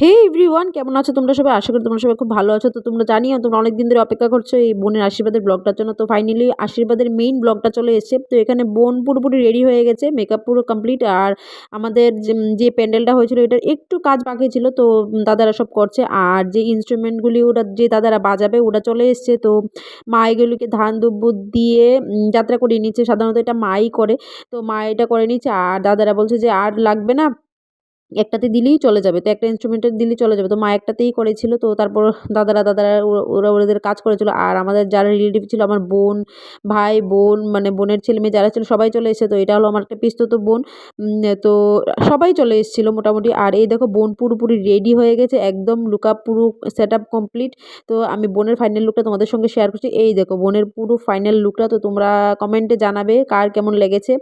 হে everyone, কেমন আছো তোমরা সবাই? আশা করি তোমরা সবাই খুব ভালো আছো। তো তোমরা জানিও তোমরা অনেকদিন ধরে অপেক্ষা করছো এই বোনের আশীর্বাদের ব্লগটার জন্য। তো ফাইনালি আশীর্বাদের মেইন ব্লগটা চলে এসেছে। তো এখানে বোন পুরোপুরি রেডি হয়ে গেছে, মেকআপ পুরো কমপ্লিট। আর আমাদের যে প্যান্ডেলটা হয়েছিল এটার একটু কাজ বাকি ছিল, তো দাদারা সব করছে। আর যে ইনস্ট্রুমেন্টগুলি ওরা যে দাদারা বাজাবে ওরা চলে এসছে। তো মা এগুলিকে ধান দুব্বুর দিয়ে যাত্রা করিয়ে নিচ্ছে। সাধারণত এটা মাই করে, তো মা এটা করে নিচ্ছে। আর দাদারা বলছে যে আর লাগবে না, একটাতে দিলেই চলে যাবে। তো একটা ইন্সট্রুমেন্টের দিলেই চলে যাবে। তো মা একটাতেই করেছিল। তো তারপর দাদারা ওরা ওদের কাজ করেছিল। আর আমাদের যারা রিলেটিভ ছিল, আমার বোন, ভাই, বোন মানে বোনের ছেলে-মেয়ে যারা ছিল সবাই চলে এসেছে। তো এটা হলো আমার একটা পিসতুতো বোন। তো সবাই চলে এসেছিল মোটামুটি। আর এই দেখো বোন পুরোপুরি রেডি হয়ে গেছে। একদম লুকআপ পুরো সেটআপ কমপ্লিট। তো আমি বোনের ফাইনাল লুকটা তোমাদের সঙ্গে শেয়ার করছি। এই দেখো বোনের পুরো ফাইনাল লুকটা। তো তোমরা কমেন্টে জানাবে কার কেমন লেগেছে।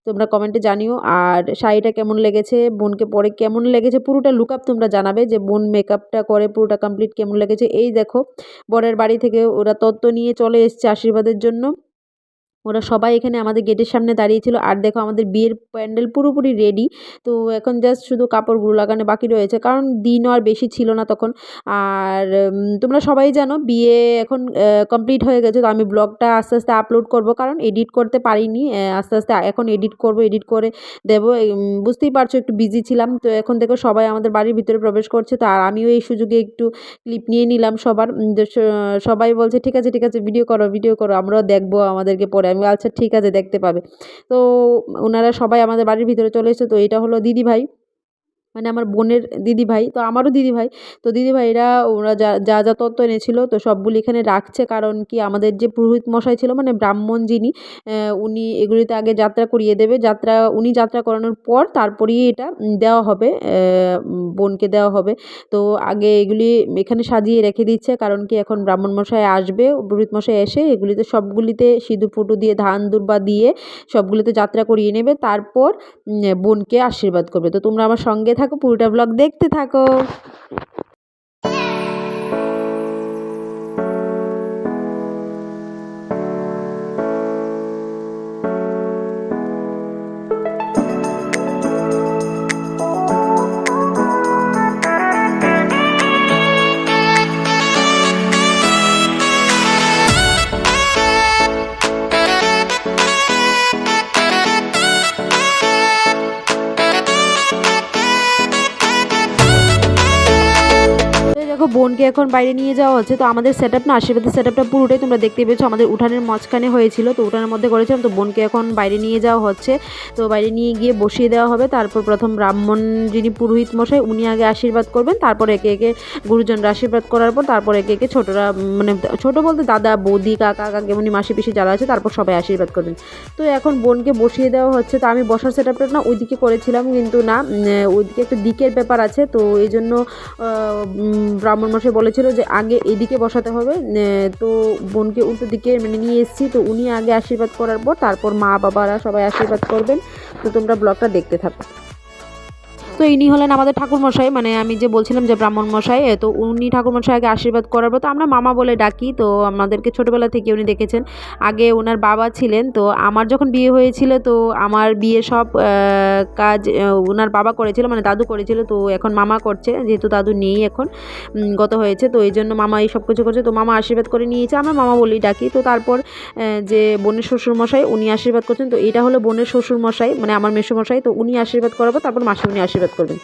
তোমরা কমেন্টে জানিও। আর শাড়িটা কেমন লেগেছে, বোনকে পরে কেমন লেগেছে, পুরোটা লুকআপ তোমরা জানাবে যে বোন মেকআপটা করে পুরোটা কমপ্লিট কেমন লেগেছে। এই দেখো বরের বাড়ি থেকে ওরা তত্ত্ব নিয়ে চলে এসছে আশীর্বাদের জন্য। ওরা সবাই এখানে আমাদের গেটের সামনে দাঁড়িয়ে ছিল। আর দেখো আমাদের বিয়ের প্যান্ডেল পুরোপুরি রেডি। তো এখন জাস্ট শুধু কাপড়গুলো লাগানো বাকি রয়েছে, কারণ দিনও আর বেশি ছিল না তখন। আর তোমরা সবাই জানো বিয়ে এখন কমপ্লিট হয়ে গেছে। তো আমি ব্লগটা আস্তে আস্তে আপলোড করব, কারণ এডিট করতে পারিনি। আস্তে আস্তে এখন এডিট করব, এডিট করে দেবো। বুঝতেই পারছো একটু বিজি ছিলাম। তো এখন দেখো সবাই আমাদের বাড়ির ভিতরে প্রবেশ করছে। তো আর আমিও এই সুযোগে একটু ক্লিপ নিয়ে নিলাম সবার। সবাই বলছে ঠিক আছে ঠিক আছে, ভিডিও করো ভিডিও করো, আমরাও দেখবো আমাদেরকে পরে। আমি বলি, আচ্ছা ঠিক আছে, দেখতে পাবে। তো ওনারা সবাই আমাদের বাড়ির ভিতরে চলে এসেছে। তো এটা হলো দিদিভাই, মানে আমার বোনের দিদিভাই, তো আমারও দিদিভাই। তো দিদিভাইরা ওরা যা তত্ত্ব এনেছিল তো সবগুলি এখানে রাখছে। কারণ কি আমাদের যে পুরোহিত মশাই ছিল, মানে ব্রাহ্মণ যিনি, উনি এগুলিতে আগে যাত্রা করিয়ে দেবে। উনি যাত্রা করানোর পর তারপরেই এটা দেওয়া হবে, বোনকে দেওয়া হবে। তো আগে এগুলি এখানে সাজিয়ে রেখে দিচ্ছে, কারণ কি এখন ব্রাহ্মণ মশাই আসবে, পুরোহিত মশাই এসে এগুলিতে সবগুলিতে সিঁদুর ফুটো দিয়ে ধান দুর্বা দিয়ে সবগুলিতে যাত্রা করিয়ে নেবে। তারপর বোনকে আশীর্বাদ করবে। তো তোমরা আমার সঙ্গে থাকো, পুরোটা ব্লগ দেখতে থাকো। দেখো বোনকে এখন বাইরে নিয়ে যাওয়া হচ্ছে। তো আমাদের সেটআপ না, আশীর্বাদের সেটআপটা পুরোটাই তোমরা দেখতে পেয়েছো আমাদের উঠানের মাঝখানে হয়েছিল। তো উঠানের মধ্যে করেছিলাম। তো বোনকে এখন বাইরে নিয়ে যাওয়া হচ্ছে। তো বাইরে নিয়ে গিয়ে বসিয়ে দেওয়া হবে। তারপর প্রথম ব্রাহ্মণ যিনি পুরোহিত মশাই উনি আগে আশীর্বাদ করবেন। তারপর একে একে গুরুজনরা আশীর্বাদ করার পর তারপর একে একে ছোটরা, মানে ছোট বলতে দাদা বৌদি কাকা কাকিমণি মাসি পিসি যারা আছে তারপর সবাই আশীর্বাদ করবেন। তো এখন বোনকে বসিয়ে দেওয়া হচ্ছে। তো আমি বসার সেটআপটা না ওইদিকে করেছিলাম, কিন্তু না, ওইদিকে একটা দিকের ব্যাপার আছে। তো এই জন্য ব্রাহ্মণ মশাই বলেছিল যে আগে এদিকে বসাতে হবে। তো বোনকে উল্টো দিকে মানে নিয়ে এসেছি। তো উনি আগে আশীর্বাদ করার পর তারপর মা বাবারা সবাই আশীর্বাদ করবেন। তো তোমরা ব্লগটা দেখতে থাকো। তো ইনি হলেন আমাদের ঠাকুরমশাই, মানে আমি যে বলছিলাম যে ব্রাহ্মণ মশাই। তো উনি ঠাকুরমশাই আগে আশীর্বাদ করার পর, তো আমরা মামা বলে ডাকি। তো আমাদেরকে ছোটোবেলা থেকে উনি দেখেছেন। আগে ওনার বাবা ছিলেন। তো আমার যখন বিয়ে হয়েছিল তো আমার বিয়ে সব কাজ ওনার বাবা করেছিল, মানে দাদু করেছিল। তো এখন মামা করছে, যেহেতু দাদু নেই এখন, গত হয়েছে। তো এই জন্য মামা এই সব কিছু করছে। তো মামা আশীর্বাদ করে নিয়েছে, আমরা মামা বলেই ডাকি। তো তারপর যে বোনের শ্বশুরমশাই উনি আশীর্বাদ করছেন। তো এটা হলো বোনের শ্বশুরমশাই, মানে আমার মেসোমশাই। তো উনি আশীর্বাদ করার পর তারপর মাসি উনি আশীর্বাদ করবেন।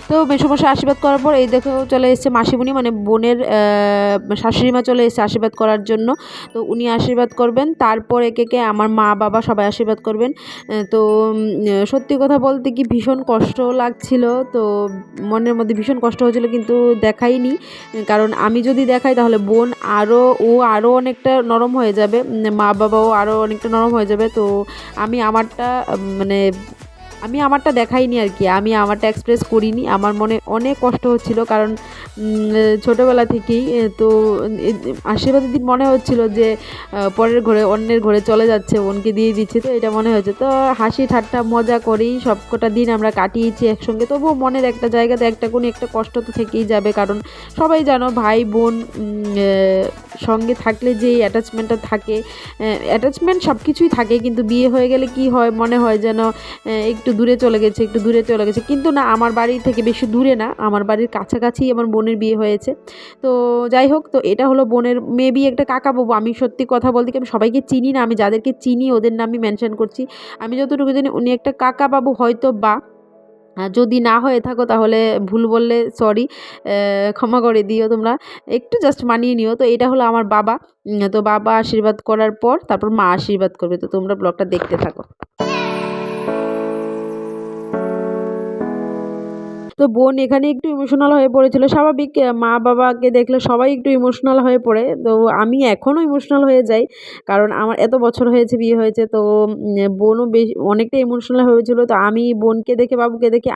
তো মেসোমশাই আশীর্বাদ করার পর এই দেখো চলে এসেছে মাসিমণি, মানে বোনের শাশুড়ি মা চলে এসেছে আশীর্বাদ করার জন্য। তো উনি আশীর্বাদ করবেন, তারপর একে আমার মা বাবা সবাই আশীর্বাদ করবেন। তো সত্যি কথা বলতে কি ভীষণ কষ্ট লাগছিল, তো মনের মধ্যে ভীষণ কষ্ট হয়েছিল, কিন্তু দেখাইনি, কারণ আমি যদি দেখাই তাহলে বোন আরও অনেকটা নরম হয়ে যাবে, মা বাবাও আরও অনেকটা নরম হয়ে যাবে। তো আমি আমারটা মানে আমি আমারটা দেখাইনি আর কি, আমি আমারটা এক্সপ্রেস করিনি। আমার মনে অনেক কষ্ট হচ্ছিল, কারণ ছোটোবেলা থেকেই তো আশীর্বাদের দিন মনে হচ্ছিল যে পরের ঘরে অন্যের ঘরে চলে যাচ্ছে, বোনকে দিয়ে দিচ্ছে, তো এটা মনে হয়েছে। তো হাসি ঠাট্টা মজা করেই সব কটা দিন আমরা কাটিয়েছি একসঙ্গে। তবুও মনের একটা জায়গাতে একটা কোনো একটা কষ্ট তো থেকেই যাবে, কারণ সবাই জানো ভাই বোন সঙ্গে থাকলে যে অ্যাটাচমেন্টটা থাকে, অ্যাটাচমেন্ট সব কিছুই থাকে, কিন্তু বিয়ে হয়ে গেলে কি হয়, মনে হয় যেন একটু দূরে চলে গেছে, কিন্তু না, আমার বাড়ি থেকে বেশি দূরে না, আমার বাড়ির কাছাকাছি আমার বোনের বিয়ে হয়েছে। তো যাই হোক, তো এটা হলো বোনের মেবি একটা কাকাবাবু। আমি সত্যি কথা বলতে কি আমি সবাইকে চিনি না, আমি যাদেরকে চিনি ওদের নামই মেনশন করছি। আমি যতটুকু জানি উনি একটা কাকাবাবু হয়তো বা, যদি না হয়ে থাকো তাহলে ভুল বললে সরি, ক্ষমা করে দিও তোমরা, একটু জাস্ট মানিয়ে নিও। তো এটা হলো আমার বাবা। তো বাবা আশীর্বাদ করার পর তারপর মা আশীর্বাদ করবে। তো তোমরা ব্লগটা দেখতে থাকো। তো বোন এখানে একটু ইমোশনাল হয়ে পড়েছিল, স্বাভাবিক, মা বাবাকে দেখলে সবাই একটু ইমোশনাল হয়ে পড়ে। তো আমি এখনও ইমোশনাল হয়ে যাই, কারণ আমার এত বছর হয়েছে বিয়ে হয়েছে। তো বোনও অনেকটা ইমোশনাল হয়েছিল। তো আমি বোনকে দেখে বাবুকে দেখে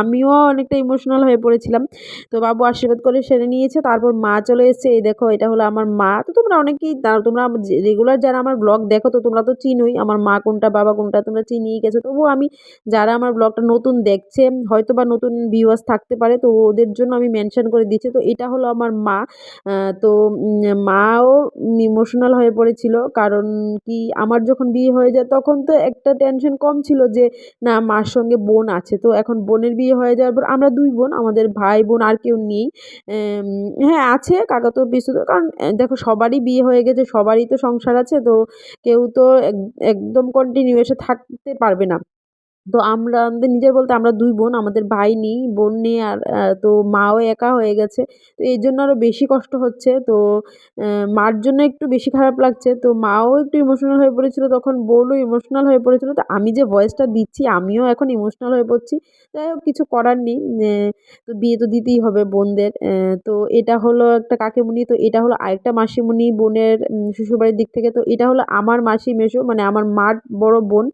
আমিও অনেকটা ইমোশনাল হয়ে পড়েছিলাম। তো বাবু আশীর্বাদ করে সেরে নিয়েছে, তারপর মা চলে এসেছে। এই দেখো এটা হলো আমার মা। তো তোমরা অনেকেই তোমরা রেগুলার যারা আমার ব্লগ দেখো, তো তোমরা তো চিনোই আমার মা কোনটা বাবা কোনটা, তোমরা চিনিয়ে গেছো। তবুও আমি, যারা আমার ব্লগটা নতুন দেখছে, হয়তো বা নতুন ভিউয়ার্স থাকতে পারে, তো ওদের জন্য আমি মেনশন করে দিচ্ছি। তো এটা হলো আমার মা। তো মাও ইমোশনাল হয়ে পড়েছিল, কারণ কি আমার যখন বিয়ে হয়ে যায় তখন তো একটা টেনশন কম ছিল যে না, মার সঙ্গে বোন আছে। তো এখন বোনের বিয়ে হয়ে যাওয়ার পর আমরা দুই বোন, আমাদের ভাই বোন আর কেউ নেই। হ্যাঁ আছে কাকাতো পিসতুতো, কারণ দেখো সবারই বিয়ে হয়ে গেছে, সবারই তো সংসার আছে, তো কেউ তো একদম কন্টিনিউয়াসে থাকতে পারবে না। তো আমাদের নিজের বলতে আমরা ২ বোন, আমাদের ভাই নেই, বোন নেই, আর তো মাও একা হয়ে গেছে। তো এইজন্য আরো বেশি কষ্ট হচ্ছে। তো মার জন্য একটু বেশি খারাপ লাগছে। তো মাও একটু ইমোশনাল হয়ে পড়েছিল, তখন বোনও ইমোশনাল হয়ে পড়েছিল। তো আমি যে ভয়েসটা দিচ্ছি আমিও এখন ইমোশনাল হয়ে পড়ছি। যাই হোক, কিছু করার নেই। তো বিয়ে তো দিতেই হবে বোনদের। তো এটা হলো একটা কাকিমুনি, তো এটা হলো আরেকটা মাসিমণি বোনের শ্বশুরবাড়ির দিক থেকে। তো এটা হলো আমার মাসি মেসো, মানে আমার মার বড় বোন,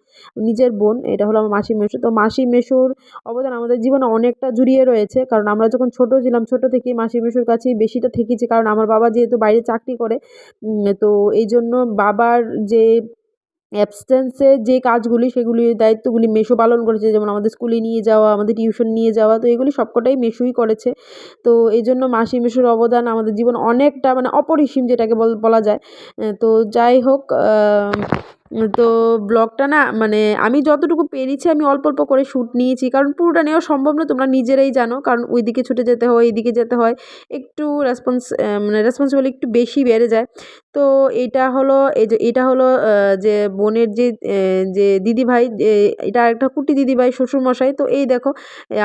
নিজের বোন। এটা হলো আমার মাসি মেসো। তো মাসি মেসোর অবদান আমাদের জীবনে অনেকটা জড়িয়ে রয়েছে, কারণ আমরা যখন ছোট ছিলাম, ছোট থেকেই মাসি মেসোর কাছেই বেশিটা থেকেছি, কারণ আমার বাবা যেহেতু বাইরে চাকরি করে। তো এইজন্য বাবার যে অ্যাবসেন্সে যে কাজগুলি, সেগুলির দায়িত্বগুলি মেসো পালন করেছে। যেমন আমাদের স্কুলে নিয়ে যাওয়া, আমাদের টিউশন নিয়ে যাওয়া, তো এগুলি সবকটাই মেসোই করেছে। তো এইজন্য মাসি মেসোর অবদান আমাদের জীবনে অনেকটা, মানে অপরিসীম যেটাকে বলা যায়। তো যাই হোক, তো ব্লগটা না, মানে আমি যতটুকু পেরেছি আমি অল্প অল্প করে শ্যুট নিয়েছি, কারণ পুরোটা নেওয়া সম্ভব না, তোমরা নিজেরাই জানো, কারণ ওইদিকে ছুটে যেতে হয়, এইদিকে যেতে হয়, একটু মানে রেসপন্সিবল একটু বেশি বেড়ে যায়। তো এটা হলো যে বোনের যে দিদিভাই, এটা আরেকটা কুটি দিদিভাই, শ্বশুরমশাই। তো এই দেখো,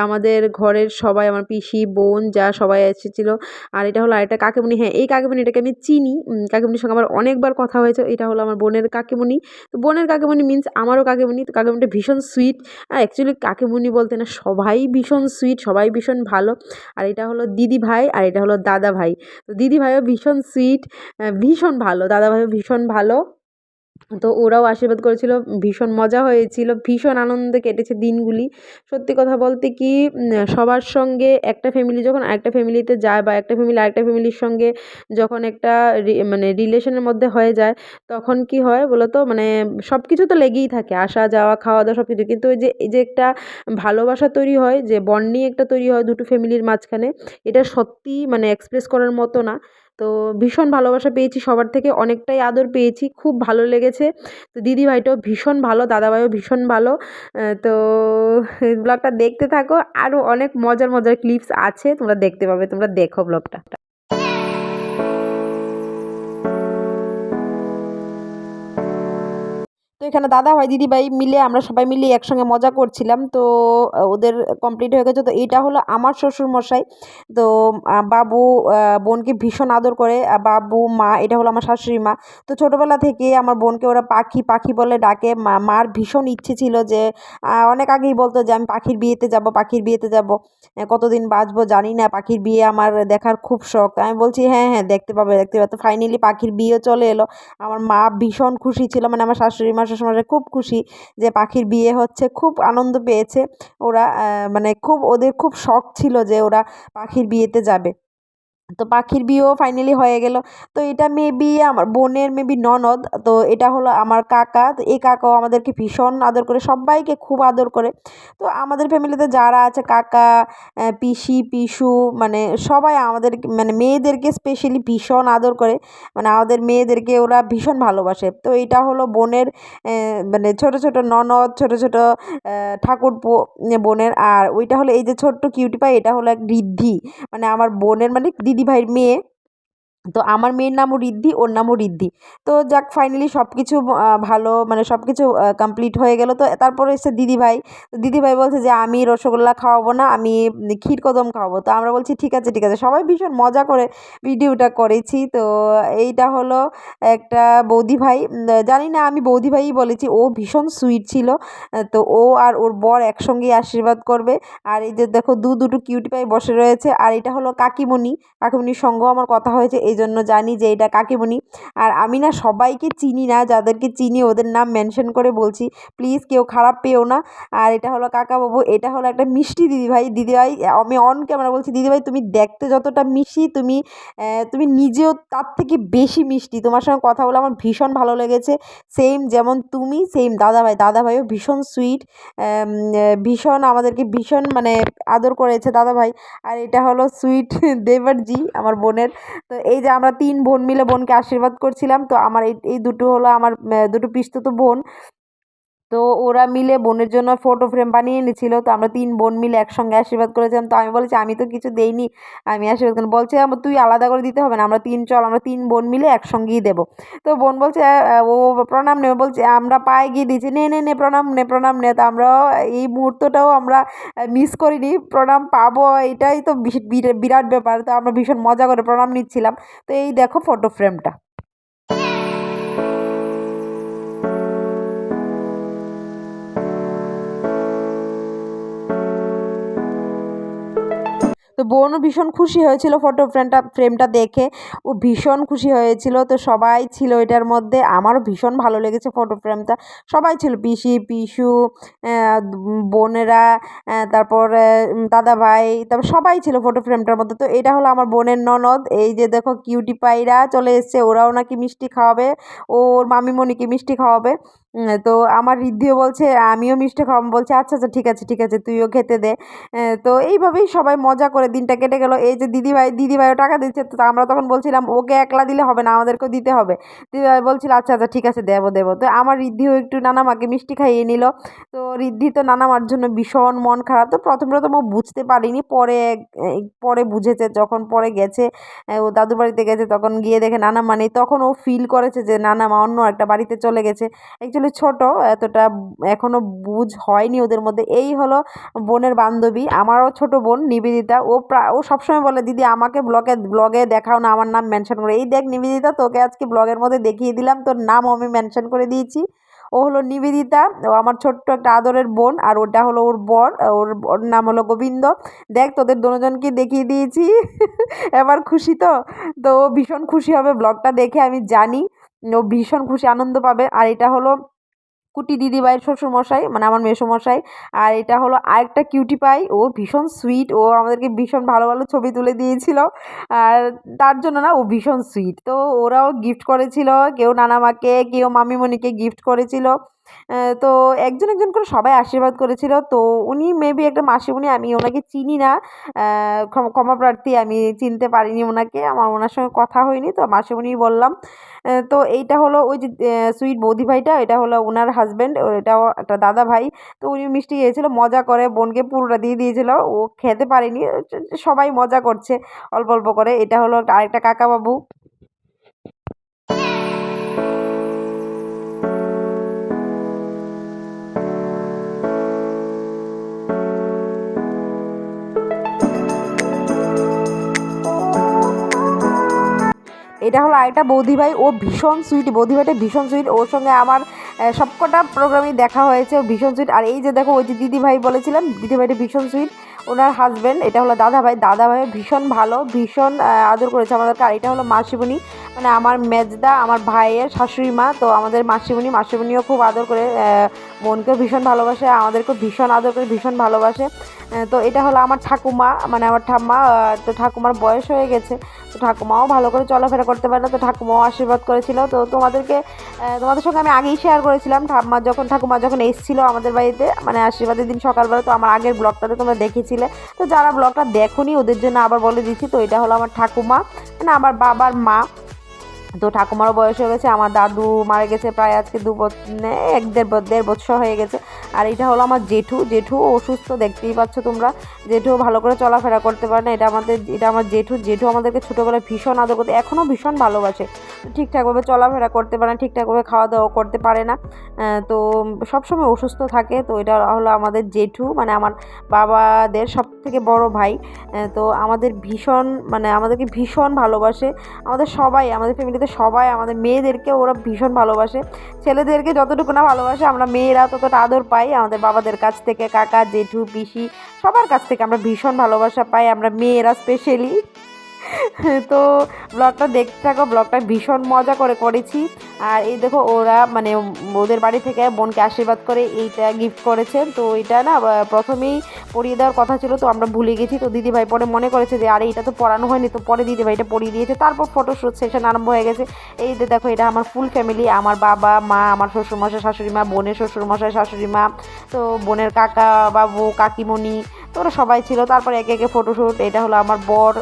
আমাদের ঘরের সবাই, আমার পিসি, বোন, যা সবাই এসেছিল। আর এটা হলো আরেকটা কাকিমুনি। হ্যাঁ, এই কাকিমুনিটাকে আমি চিনি। কাকিমুনির সঙ্গে আমার অনেকবার কথা হয়েছে। এটা হলো আমার বোনের কাকিমুনি। তো বোনের কাকিমুনি মিন্স আমারও কাকিমুনি। তো কাকিমুনিটা ভীষণ সুইট। অ্যাকচুয়ালি কাকিমুনি বলতে না, সবাই ভীষণ সুইট, সবাই ভীষণ ভালো। আর এটা হলো দিদিভাই, আর এটা হলো দাদাভাই। তো দিদিভাইও ভীষণ সুইট, ভীষণ ভালো, দাদাভাইও ভীষণ ভালো। তো ওরাও আশীর্বাদ করেছিল, ভীষণ মজা হয়েছিল, ভীষণ আনন্দে কেটেছে দিনগুলি। সত্যি কথা বলতে কি, সবার সঙ্গে একটা ফ্যামিলি যখন আরেকটা ফ্যামিলিতে যায়, বা একটা ফ্যামিলি আরেকটা ফ্যামিলির সঙ্গে যখন একটা মানে রিলেশনের মধ্যে হয়ে যায়, তখন কি হয় বলো তো, মানে সব কিছু তো লেগেই থাকে, আসা যাওয়া খাওয়া দাওয়া সব কিছু, কিন্তু এই যে একটা ভালোবাসা তৈরি হয়, যে বন্ডিং একটা তৈরি হয় দুটো ফ্যামিলির মাঝখানে, এটা সত্যিই মানে এক্সপ্রেস করার মতো না। তো ভীষণ ভালোবাসা পেয়েছি সবার থেকে, অনেকটাই আদর পেয়েছি, খুব ভালো লেগেছে। তো দিদিভাইটাও ভীষণ ভালো, দাদাভাইও ভীষণ ভালো। তো ব্লগটা দেখতে থাকো, আরও অনেক মজার মজার ক্লিপস আছে, তোমরা দেখতে পাবে, তোমরা দেখো ব্লগটা। তো এখানে দাদা ভাই দিদি ভাই মিলে আমরা সবাই মিলে একসঙ্গে মজা করছিলাম। তো ওদের কমপ্লিট হয়ে গেছে। তো এইটা হলো আমার শ্বশুরমশাই। তো বাবু বোনকে ভীষণ আদর করে। বাবু, মা এটা হলো আমার শাশুড়ি মা। তো ছোটোবেলা থেকে আমার বোনকে ওরা পাখি পাখি বলে ডাকে। মার ভীষণ ইচ্ছে ছিল যে অনেক আগেই বলতো যে আমি পাখির বিয়েতে যাব, পাখির বিয়েতে যাব। কতদিন বাঁচবো জানি না, পাখির বিয়ে আমার দেখার খুব শখ। আমি বলছি হ্যাঁ হ্যাঁ দেখতে পাবে দেখতে পাবে। তো ফাইনালি পাখির বিয়ে চলে এলো। আমার মা ভীষণ খুশি ছিল, মানে আমার শাশুড়ি মা শ্বশুরমশাই খুব খুশি যে পাখির বিয়ে হচ্ছে, খুব আনন্দ পেয়েছে ওরা। মানে খুব ওদের খুব শখ ছিল যে ওরা পাখির বিয়েতে যাবে। তো পাখির বিয়েও ফাইনালি হয়ে গেল। তো এটা মেবি আমার বোনের মেবি ননদ। তো এটা হলো আমার কাকা। তো এই কাকাও আমাদেরকে ভীষণ আদর করে, সবাইকে খুব আদর করে। তো আমাদের ফ্যামিলিতে যারা আছে কাকা, পিসি, পিসু, মানে সবাই আমাদের মানে মেয়েদেরকে স্পেশালি ভীষণ আদর করে। মানে আমাদের মেয়েদেরকে ওরা ভীষণ ভালোবাসে। তো এটা হলো বোনের মানে ছোট ছোট ননদ, ছোট ছোট ঠাকুরপো বোনের। আর ওইটা হলো এই যে ছোট্ট কিউটি পাই, এটা হলো এক ঋদ্ধি, মানে আমার বোনের মানে দিদিভাইয়ের মেয়ে। তো আমার মেয়ের নামও ঋদ্ধি, ওর নামও ঋদ্ধি। তো যাক ফাইনালি সব কিছু ভালো, মানে সব কিছু কমপ্লিট হয়ে গেল। তো তারপরে এসছে দিদিভাই। তো দিদিভাই বলছে যে আমি রসগোল্লা খাওয়াবো না, আমি ক্ষীরকদম খাওয়াবো। তো আমরা বলছি ঠিক আছে ঠিক আছে, সবাই ভীষণ মজা করে ভিডিওটা করেছি। তো এইটা হলো একটা বৌদি ভাই, জানি না আমি বৌদি ভাইই বলেছি, ও ভীষণ সুইট ছিল। তো ও আর ওর বর একসঙ্গেই আশীর্বাদ করবে। আর এই যে দেখো দুটো কিউটি পাই বসে রয়েছে। আর এটা হলো কাকিমণি, কাকিমণির সঙ্গেও আমার কথা হয়েছে, এই জন্য জানি যে এটা কাকিমণি। আর আমি না সবাইকে চিনি না, যাদেরকে চিনি ওদের নাম মেনশন করে বলছি, প্লিজ কেউ খারাপ পেও না। আর এটা হলো কাকাবাবু, এটা হলো একটা মিষ্টি দিদিভাই। দিদিভাই আমি অন ক্যামেরা বলছি, দিদিভাই তুমি দেখতে যতটা মিষ্টি, তুমি তুমি নিজেও তার থেকে বেশি মিষ্টি। তোমার সঙ্গে কথা বলে আমার ভীষণ ভালো লেগেছে। সেম যেমন তুমি, সেম দাদাভাই, দাদাভাইও ভীষণ সুইট, ভীষণ আমাদেরকে ভীষণ মানে আদর করেছে দাদাভাই। আর এটা হলো সুইট দেবরজি আমার বোনের। তো এই যে আমরা 3 বোন মিলে বোনকে আশীর্বাদ করছিলাম। তো আমার এই দুটো হলো আমার দুটো পিসতুতো বোন। তো ওরা মিলে বোনের জন্য ফটো ফ্রেম বানিয়ে এনেছিল। তো আমরা 3 বোন মিলে একসঙ্গে আশীর্বাদ করেছিলাম। তো আমি বলেছি আমি তো কিছু দেইনি, আমি আশীর্বাদ করি। বলছে তুই আলাদা করে দিতে হবে না, আমরা 3 চল, আমরা 3 বোন মিলে একসঙ্গেই দেবো। তো বোন বলছে ও প্রণাম নেবে, বলছে আমরা পায়ে গিয়ে দিয়েছি, নে নে নে প্রণাম নে প্রণাম নে। তো আমরাও এই মুহূর্তটাও আমরা মিস করিনি, প্রণাম পাবো এটাই তো বিরাট ব্যাপার। তো আমরা ভীষণ মজা করে প্রণাম নিচ্ছিলাম। তো এই দেখো ফটো ফ্রেমটা। তো বোনও ভীষণ খুশি হয়েছিল ফ্রেমটা দেখে, ও ভীষণ খুশি হয়েছিল। তো সবাই ছিল এটার মধ্যে, আমারও ভীষণ ভালো লেগেছে ফটো ফ্রেমটা। সবাই ছিল, পিসি, পিসু, বোনেরা, তারপরে দাদাভাই, তারপর সবাই ছিল ফটো ফ্রেমটার মধ্যে। তো এটা হলো আমার বোনের ননদ। এই যে দেখো কিউটি পাইরা চলে এসছে, ওরাও নাকি মিষ্টি খাওয়াবে, ওর মামিমণিকে মিষ্টি খাওয়াবে। তো আমার ঋদ্ধিও বলছে আমিও মিষ্টি খাওয়াবো, বলছে আচ্ছা আচ্ছা ঠিক আছে ঠিক আছে তুইও খেতে দে। তো এইভাবেই সবাই মজা করে দিনটা কেটে গেল। এই যে দিদিভাইও টাকা দিচ্ছে। তো আমরা তখন বলছিলাম ওকে একলা দিলে হবে না, আমাদেরকেও দিতে হবে। দিদিভাই বলছিল আচ্ছা আচ্ছা ঠিক আছে দেবো দেবো। তো আমার ঋদ্ধিও একটু নানামাকে মিষ্টি খাইয়ে নিল। তো ঋদ্ধি তো নানামার জন্য ভীষণ মন খারাপ। তো প্রথম প্রথম ও বুঝতে পারিনি, পরে পরে বুঝেছে, যখন পরে গেছে ও দাদুর বাড়িতে গেছে, তখন গিয়ে দেখে নানামা নেই, তখন ও ফিল করেছে যে নানামা অন্য একটা বাড়িতে চলে গেছে। অ্যাকচুয়ালি ছোট, এতটা এখনো বুঝ হয়নি ওদের মধ্যে। এই হলো বোনের বান্ধবী, আমারও ছোট বোন নিবেদিতা। ও সবসময় বলে দিদি আমাকে ব্লগে দেখাও না, আমার নাম মেনশন করে। এই দেখ নিবেদিতা, তোকে আজকে ব্লগের মধ্যে দেখিয়ে দিলাম, তোর নামও আমি মেনশন করে দিয়েছি। ও হলো নিবেদিতা, ও আমার ছোট্ট একটা আদরের বোন। আর ওটা হলো ওর বর, ওর নাম হলো গোবিন্দ। দেখ তোদের দুজনকে দেখিয়ে দিয়েছি এবার খুশি তো? তো ও ভীষণ খুশি হবে ব্লগটা দেখে, আমি জানি ও ভীষণ খুশি আনন্দ পাবে। আর এটা হলো কুটি দিদিভাইয়ের শ্বশুরমশাই, মানে আমার মেসোমশাই। আর এটা হলো আরেকটা কিউটি পাই, ও ভীষণ সুইট, ও আমাদেরকে ভীষণ ভালো ভালো ছবি তুলে দিয়েছিল। আর তার জন্য না ও ভীষণ সুইট। তো ওরাও গিফট করেছিল, কেউ নানামাকে, কেউ মামিমণিকে গিফট করেছিল। তো একজন একজন করে সবাই আশীর্বাদ করেছিল। তো উনি মেবি একটা মাসিমণি, আমি ওনাকে চিনি না, ক্ষমা প্রার্থী, আমি চিনতে পারিনি ওনাকে, আমার ওনার সঙ্গে কথা হয়নি, তো মাসিমণিই বললাম। তো এইটা হলো ওই যে সুইট বৌদি ভাইটা, এটা হলো ওনার হাজব্যান্ড, এটাও একটা দাদা ভাই। তো উনি মিষ্টি খেয়েছিল, মজা করে বোনকে পুরোটা দিয়ে দিয়েছিল, ও খেতে পারেনি। সবাই মজা করছে অল্প অল্প করে। এটা হলো আরেকটা কাকাবাবু। এটা হলো আরেকটা বৌদিভাই, ও ভীষণ সুইট, বৌদিভাইটা ভীষণ সুইট, ওর সঙ্গে আমার সবকটা প্রোগ্রামই দেখা হয়েছে, ও ভীষণ সুইট। আর এই যে দেখো ওই যে দিদিভাই বলেছিলাম, দিদিভাইটা ভীষণ সুইট, ওনার হাজব্যান্ড এটা হলো দাদাভাই, দাদাভাই ভীষণ ভালো, ভীষণ আদর করেছে আমাদেরকে। আর এটা হলো মাসিমণি, মানে আমার মেজদা, আমার ভাইয়ের শাশুড়ি মা, তো আমাদের মাসিমণিও খুব আদর করে, বোনকেও ভীষণ ভালোবাসে, আমাদেরকেও ভীষণ আদর করে, ভীষণ ভালোবাসে। তো এটা হলো আমার ঠাকুমা, মানে আমার ঠাম্মা, তো ঠাকুমার বয়স হয়ে গেছে, তো ঠাকুমাও ভালো করে চলাফেরা করতে পারে না, তো ঠাকুমাও আশীর্বাদ করেছিল। তো তোমাদের সঙ্গে আমি আগেই শেয়ার করেছিলাম, ঠাকুমা যখন এসেছিলো আমাদের বাড়িতে, মানে আশীর্বাদের দিন সকালবেলা, তো আমার আগের ব্লগটাতে তোমরা দেখেছিলে। তো যারা ব্লগটা দেখোনি ওদের জন্য আবার বলে দিচ্ছি। তো এটা হলো আমার ঠাকুমা, মানে আমার বাবার মা। তো ঠাকুমারও বয়স হয়ে গেছে, আমার দাদু মারা গেছে প্রায় আজকে দেড় বছর হয়ে গেছে। আর এটা হলো আমার জেঠু অসুস্থ, দেখতেই পাচ্ছ তোমরা, জেঠু ভালো করে চলাফেরা করতে পারে না। এটা আমার জেঠু আমাদেরকে ছোটোবেলায় ভীষণ আদর করতে, এখনও ভীষণ ভালোবাসে। ঠিকঠাকভাবে চলাফেরা করতে পারে না, ঠিকঠাকভাবে খাওয়া দাওয়া করতে পারে না, তো সবসময় অসুস্থ থাকে। তো এটা হলো আমাদের জেঠু, মানে আমার বাবাদের সব থেকে বড় ভাই। তো আমাদেরকে ভীষণ ভালোবাসে, আমাদের ফ্যামিলিতে সবাই, আমাদের মেয়েদেরকে ওরা ভীষণ ভালোবাসে, ছেলেদেরকে যতটুকু না ভালোবাসে আমরা মেয়েরা ততটা আদর পাই আমাদের বাবাদের কাছ থেকে, কাকা জেঠু পিসি সবার কাছ থেকে আমরা ভীষণ ভালোবাসা পাই, আমরা মেয়েরা স্পেশালি। তো ব্লগটা দেখতে থাকো, ব্লগটা ভীষণ মজা করেছি। আর এই দেখো ওরা, মানে ওদের বাড়ি থেকে বোনকে আশীর্বাদ করে এইটা গিফট করেছে। তো এটা না প্রথমেই পরিয়ে দেওয়ার কথা ছিল, তো আমরা ভুলে গেছি। তো দিদিভাই পরে মনে করেছে যে আরে এটা তো পড়ানো হয়নি, তো পরে দিদিভাইটা পরিয়ে দিয়েছে। তারপর ফটোশ্যুট সেশন আরম্ভ হয়ে গেছে। এই যে দেখো এটা আমার ফুল ফ্যামিলি, আমার বাবা মা, আমার শ্বশুরমশাই শাশুড়ি মা, বোনের শ্বশুরমশাই শাশুড়ি মা, তো বোনের কাকা বাবু কাকিমণি, তো ওরা সবাই ছিল। তারপর একে একে ফটোশ্যুট, এটা হলো আমার বর,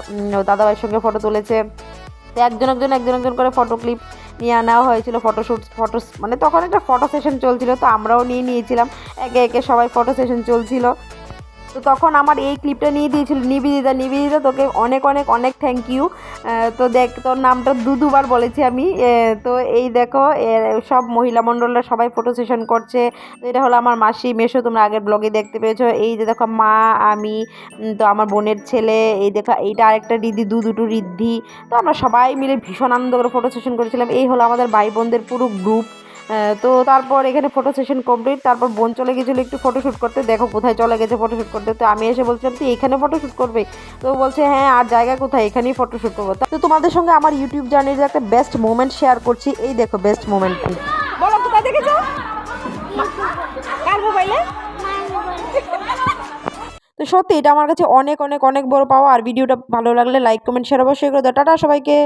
দাদাভাইয়ের সঙ্গে ফটো তুলেছে। তো একজন করে ফটো ক্লিপ নিয়ে নেওয়া হয়েছিল, মানে তখন একটা ফটো সেশন চলছিল, তো আমরাও নিয়েছিলাম, একে একে সবাই ফটো সেশন চলছিল। তো তখন আমার এই ক্লিপটা নিয়ে দিয়েছিল নিবেদিতা, তোকে অনেক অনেক অনেক থ্যাংক ইউ। তো দেখ তোর নামটা দুবার বলেছি আমি। তো এই দেখো সব মহিলা মণ্ডলরা সবাই ফটো সেশন করছে। তো এটা হলো আমার মাসি মেশো, তোমরা আগের ব্লগে দেখতে পেয়েছো। এই যে দেখো মা, আমি, তো আমার বোনের ছেলে, এই দেখো এইটা আরেকটা দুটো ঋদ্ধি। তো আমরা সবাই মিলে ভীষণ আনন্দ করে ফটো সেশন করেছিলাম। এই হলো আমাদের ভাই বোনদের পুরো গ্রুপ। তো তারপর এখানে ফটো সেশন কমপ্লিট, তারপর বোন চলে গেছিলো একটু ফটোশ্যুট করতে, দেখো কোথায় চলে গেছে ফটোশ্যুট করতে। তো আমি এসে বলছিলাম তুই এখানে ফটোশ্যুট করবে, তো বলছে হ্যাঁ আর জায়গা কোথায়, এখানেই ফটোশ্যুট করবো। তো তোমাদের সঙ্গে আমার ইউটিউব জার্নির একটা বেস্ট মোমেন্ট শেয়ার করছি, এই দেখো বেস্ট মোমেন্টটি। বলো কোথায় দেখেছো, কার মোবাইলে? তো সত্যি এটা আমার কাছে অনেক অনেক অনেক বড় পাওয়া। আর ভিডিওটা ভালো লাগলে লাইক কমেন্ট শেয়ার অবশ্যই করে দাও। টাটা সবাইকে।